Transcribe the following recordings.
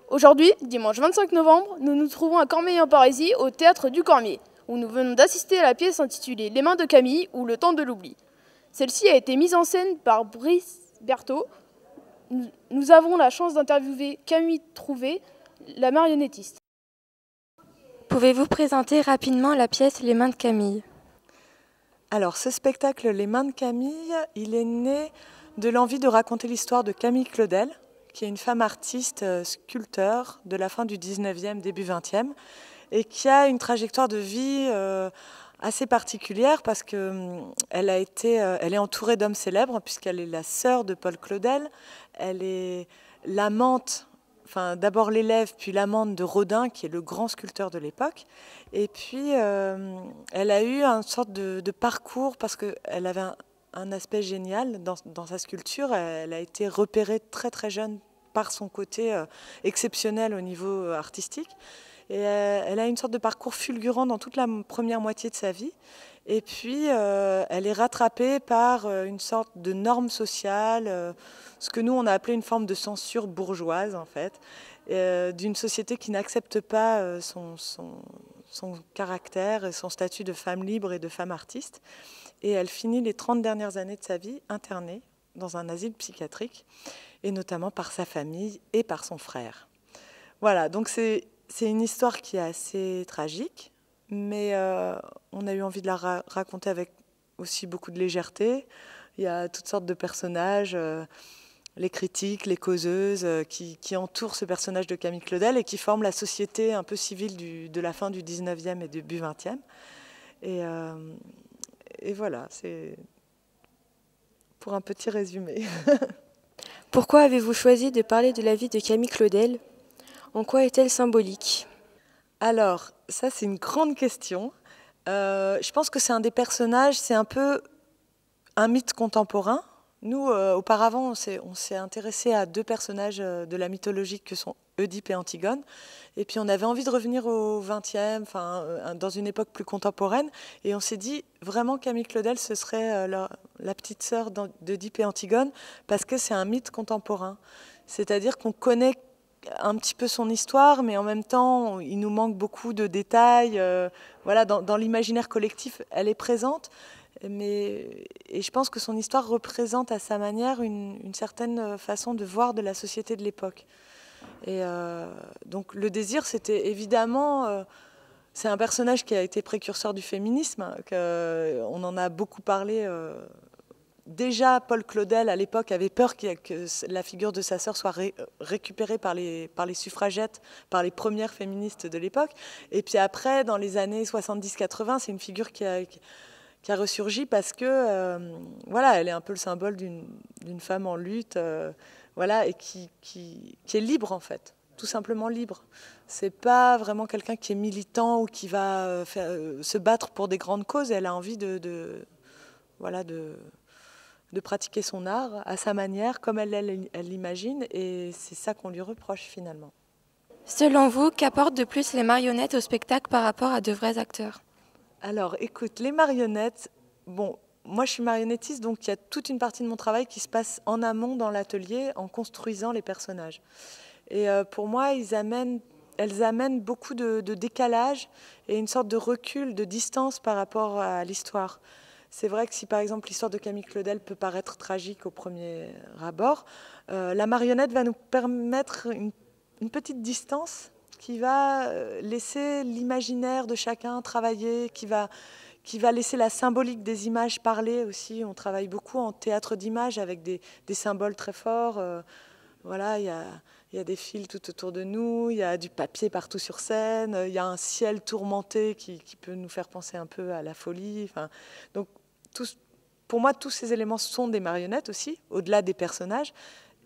Aujourd'hui, dimanche 25 novembre, nous nous trouvons à Cormeilles-en-Parisis, au théâtre du Cormier, où nous venons d'assister à la pièce intitulée Les mains de Camille ou Le temps de l'oubli. Celle-ci a été mise en scène par Brice Berthaud. Nous avons la chance d'interviewer Camille Trouvé, la marionnettiste. Pouvez-vous présenter rapidement la pièce Les mains de Camille ? Alors, ce spectacle Les mains de Camille, il est né de l'envie de raconter l'histoire de Camille Claudel, qui est une femme artiste sculpteur de la fin du 19e, début 20e, et qui a une trajectoire de vie assez particulière parce qu'elle elle est entourée d'hommes célèbres, puisqu'elle est la sœur de Paul Claudel, elle est l'amante, enfin d'abord l'élève, puis l'amante de Rodin, qui est le grand sculpteur de l'époque. Et puis, elle a eu une sorte de parcours parce qu'elle avait un aspect génial dans sa sculpture. Elle a été repérée très très jeune par son côté exceptionnel au niveau artistique. Et elle a une sorte de parcours fulgurant dans toute la première moitié de sa vie. Et puis, elle est rattrapée par une sorte de norme sociale, ce que nous, on a appelé une forme de censure bourgeoise, en fait, d'une société qui n'accepte pas son caractère et son statut de femme libre et de femme artiste. Et elle finit les 30 dernières années de sa vie internée dans un asile psychiatrique, et notamment par sa famille et par son frère. Voilà, donc c'est une histoire qui est assez tragique, mais on a eu envie de la raconter avec aussi beaucoup de légèreté. Il y a toutes sortes de personnages, les critiques, les causeuses, qui entourent ce personnage de Camille Claudel et qui forment la société un peu civile de la fin du 19e et début 20e. Et voilà, c'est pour un petit résumé. Pourquoi avez-vous choisi de parler de la vie de Camille Claudel ? En quoi est-elle symbolique ? Alors, ça c'est une grande question. Je pense que c'est un des personnages, c'est un peu un mythe contemporain. Nous, auparavant, on s'est intéressé à deux personnages de la mythologie que sont Oedipe et Antigone. Et puis on avait envie de revenir au XXe, dans une époque plus contemporaine. Et on s'est dit, vraiment, Camille Claudel, ce serait la petite sœur d'Oedipe et Antigone, parce que c'est un mythe contemporain. C'est-à-dire qu'on connaît un petit peu son histoire, mais en même temps, il nous manque beaucoup de détails. Voilà, dans l'imaginaire collectif, elle est présente. Et je pense que son histoire représente à sa manière une certaine façon de voir de la société de l'époque. Et donc le désir, c'était évidemment... c'est un personnage qui a été précurseur du féminisme, on en a beaucoup parlé. Déjà, Paul Claudel, à l'époque, avait peur que la figure de sa sœur soit récupérée par les suffragettes, par les premières féministes de l'époque. Et puis après, dans les années 70-80, c'est une figure qui a ressurgi parce que voilà, elle est un peu le symbole d'une femme en lutte, voilà, et qui est libre en fait, tout simplement libre. C'est pas vraiment quelqu'un qui est militant ou qui va se battre pour des grandes causes. Elle a envie de pratiquer son art à sa manière, comme elle l'imagine, et c'est ça qu'on lui reproche finalement. Selon vous, qu'apportent de plus les marionnettes au spectacle par rapport à de vrais acteurs ? Alors, écoute, les marionnettes, bon, moi je suis marionnettiste, donc il y a toute une partie de mon travail qui se passe en amont dans l'atelier, en construisant les personnages. Et pour moi, elles amènent beaucoup de décalage et une sorte de recul, de distance par rapport à l'histoire. C'est vrai que si par exemple l'histoire de Camille Claudel peut paraître tragique au premier abord, la marionnette va nous permettre une petite distance qui va laisser l'imaginaire de chacun travailler, qui va laisser la symbolique des images parler aussi. On travaille beaucoup en théâtre d'images avec des symboles très forts. Voilà, il y a des fils tout autour de nous, il y a du papier partout sur scène, il y a un ciel tourmenté qui peut nous faire penser un peu à la folie. Enfin, donc, pour moi, tous ces éléments sont des marionnettes aussi, au-delà des personnages.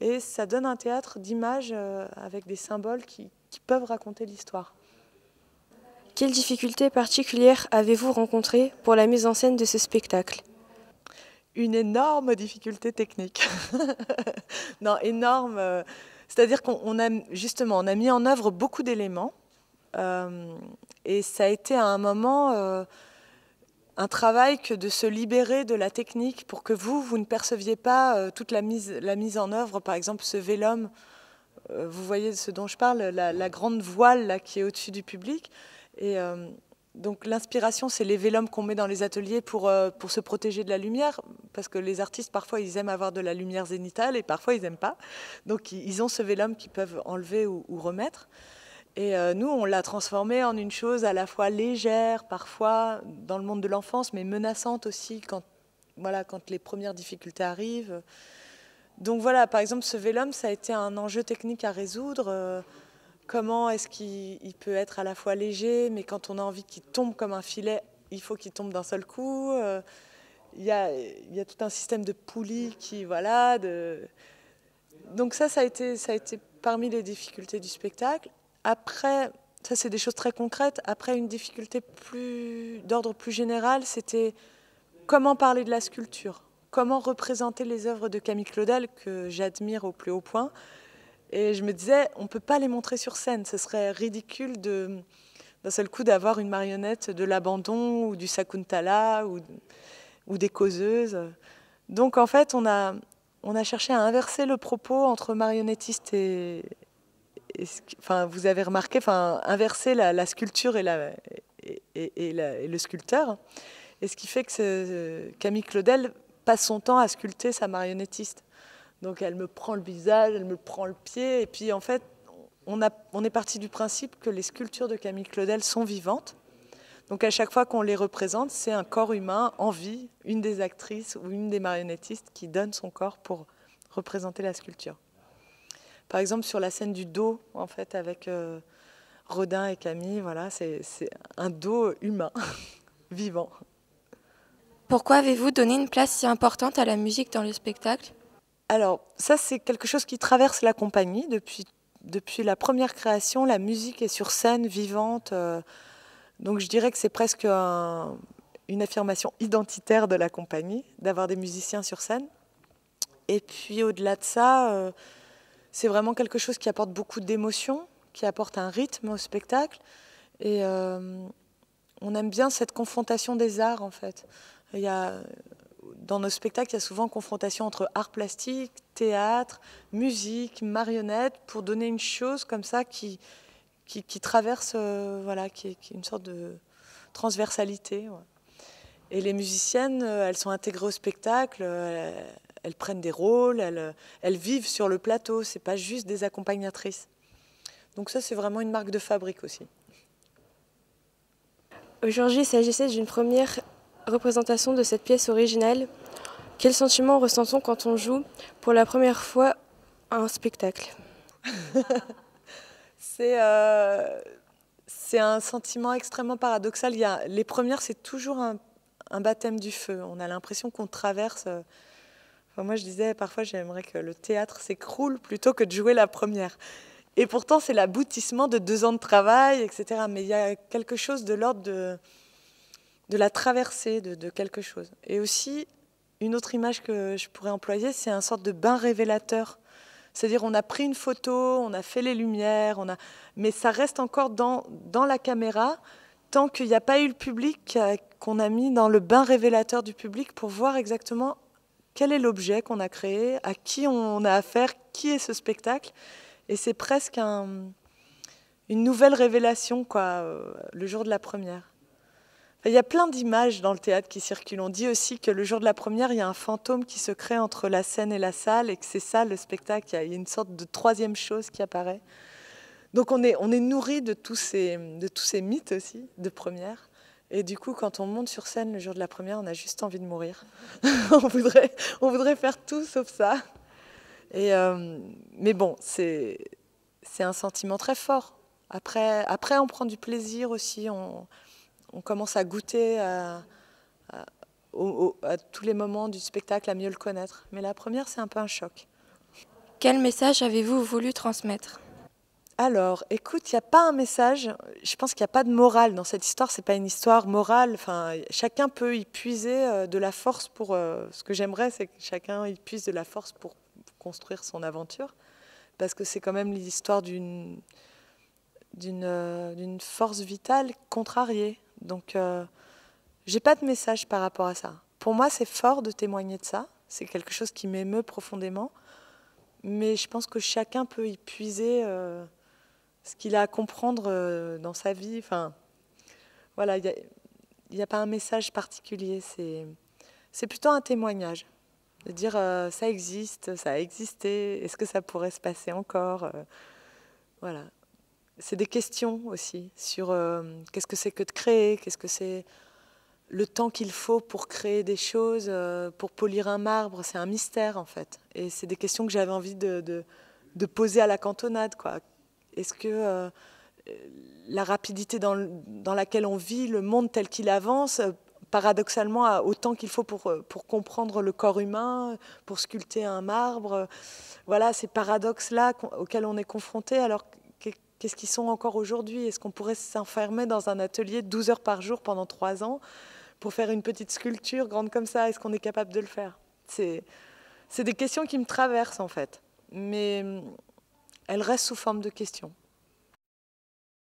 Et ça donne un théâtre d'images avec des symboles qui peuvent raconter l'histoire. Quelles difficultés particulières avez-vous rencontrées pour la mise en scène de ce spectacle ? Une énorme difficulté technique. Non, énorme. C'est-à-dire qu'on a justement, on a mis en œuvre beaucoup d'éléments. Et ça a été à un moment un travail que de se libérer de la technique pour que vous ne perceviez pas toute la mise en œuvre. Par exemple, ce vélum, vous voyez ce dont je parle, la grande voile là, qui est au-dessus du public. Et donc l'inspiration, c'est les vélums qu'on met dans les ateliers pour se protéger de la lumière, parce que les artistes, parfois, ils aiment avoir de la lumière zénitale et parfois, ils n'aiment pas. Donc ils ont ce vélum qu'ils peuvent enlever ou remettre. Et nous, on l'a transformé en une chose à la fois légère, parfois dans le monde de l'enfance, mais menaçante aussi quand les premières difficultés arrivent. Donc voilà, par exemple, ce vélum, ça a été un enjeu technique à résoudre. Comment est-ce qu'il peut être à la fois léger, mais quand on a envie qu'il tombe comme un filet, il faut qu'il tombe d'un seul coup. Il y a tout un système de poulies qui, voilà. Donc ça a été parmi les difficultés du spectacle. Après, ça c'est des choses très concrètes. Après, une difficulté d'ordre plus général, c'était comment parler de la sculpture, comment représenter les œuvres de Camille Claudel, que j'admire au plus haut point. Et je me disais, on ne peut pas les montrer sur scène. Ce serait ridicule d'un seul coup d'avoir une marionnette de l'abandon ou du Sakuntala ou des causeuses. Donc en fait, on a cherché à inverser le propos entre marionnettiste enfin, vous avez remarqué, enfin, inverser la sculpture et le sculpteur. Et ce qui fait que Camille Claudel passe son temps à sculpter sa marionnettiste. Donc elle me prend le visage, elle me prend le pied. Et puis en fait, on est parti du principe que les sculptures de Camille Claudel sont vivantes. Donc à chaque fois qu'on les représente, c'est un corps humain en vie, une des actrices ou une des marionnettistes qui donne son corps pour représenter la sculpture. Par exemple, sur la scène du dos, en fait, avec Rodin et Camille, voilà, c'est un dos humain, vivant. Pourquoi avez-vous donné une place si importante à la musique dans le spectacle ? Alors, ça, c'est quelque chose qui traverse la compagnie. Depuis la première création, la musique est sur scène, vivante. Donc, je dirais que c'est presque une affirmation identitaire de la compagnie, d'avoir des musiciens sur scène. Et puis, au-delà de ça, c'est vraiment quelque chose qui apporte beaucoup d'émotion, qui apporte un rythme au spectacle. Et on aime bien cette confrontation des arts, en fait. Dans nos spectacles, il y a souvent confrontation entre art plastique, théâtre, musique, marionnette, pour donner une chose comme ça qui traverse, qui est une sorte de transversalité. Ouais. Et les musiciennes, elles sont intégrées au spectacle, elles prennent des rôles, elles vivent sur le plateau, c'est pas juste des accompagnatrices. Donc ça, c'est vraiment une marque de fabrique aussi. Aujourd'hui, il s'agissait d'une première représentation de cette pièce originale. Quel sentiment ressent-on quand on joue pour la première fois un spectacle ? C'est un sentiment extrêmement paradoxal. Les premières, c'est toujours un baptême du feu. On a l'impression qu'on traverse... Enfin, moi, je disais, parfois, j'aimerais que le théâtre s'écroule plutôt que de jouer la première. Et pourtant, c'est l'aboutissement de 2 ans de travail, etc. Mais il y a quelque chose de l'ordre de la traversée de quelque chose. Et aussi, une autre image que je pourrais employer, c'est un sorte de bain révélateur. C'est-à-dire, on a pris une photo, on a fait les lumières, mais ça reste encore dans la caméra, tant qu'il n'y a pas eu le public, qu'on a mis dans le bain révélateur du public pour voir exactement quel est l'objet qu'on a créé, à qui on a affaire, qui est ce spectacle. Et c'est presque une nouvelle révélation, quoi, le jour de la première. Il y a plein d'images dans le théâtre qui circulent. On dit aussi que le jour de la première, il y a un fantôme qui se crée entre la scène et la salle et que c'est ça le spectacle. Il y a une sorte de troisième chose qui apparaît. Donc on est nourri de tous ces mythes aussi de première. Et du coup, quand on monte sur scène le jour de la première, on a juste envie de mourir. on voudrait faire tout sauf ça. Mais bon, c'est un sentiment très fort. Après, on prend du plaisir aussi. On commence à goûter à tous les moments du spectacle, à mieux le connaître. Mais la première, c'est un peu un choc. Quel message avez-vous voulu transmettre ? Alors, écoute, il n'y a pas un message. Je pense qu'il n'y a pas de morale dans cette histoire. Ce n'est pas une histoire morale. Enfin, chacun peut y puiser de la force pour... ce que j'aimerais, c'est que chacun y puise de la force pour construire son aventure. Parce que c'est quand même l'histoire d'une force vitale contrariée. Donc, j'ai pas de message par rapport à ça. Pour moi, c'est fort de témoigner de ça. C'est quelque chose qui m'émeut profondément. mais je pense que chacun peut y puiser ce qu'il a à comprendre dans sa vie. Enfin, voilà, il n'y a pas un message particulier, c'est plutôt un témoignage. De dire ça existe, ça a existé, est-ce que ça pourrait se passer encore voilà. C'est des questions aussi sur qu'est-ce que c'est que de créer, qu'est-ce que c'est le temps qu'il faut pour créer des choses, pour polir un marbre, c'est un mystère en fait. Et c'est des questions que j'avais envie de poser à la cantonade, quoi. Est-ce que la rapidité dans laquelle on vit, le monde tel qu'il avance, paradoxalement a autant qu'il faut pour comprendre le corps humain, pour sculpter un marbre. Voilà, ces paradoxes-là auxquels on est confronté, alors qu'est-ce qu'ils sont encore aujourd'hui? Est-ce qu'on pourrait s'enfermer dans un atelier de 12 heures par jour pendant 3 ans pour faire une petite sculpture grande comme ça? Est-ce qu'on est capable de le faire? C'est des questions qui me traversent en fait, mais elles restent sous forme de questions.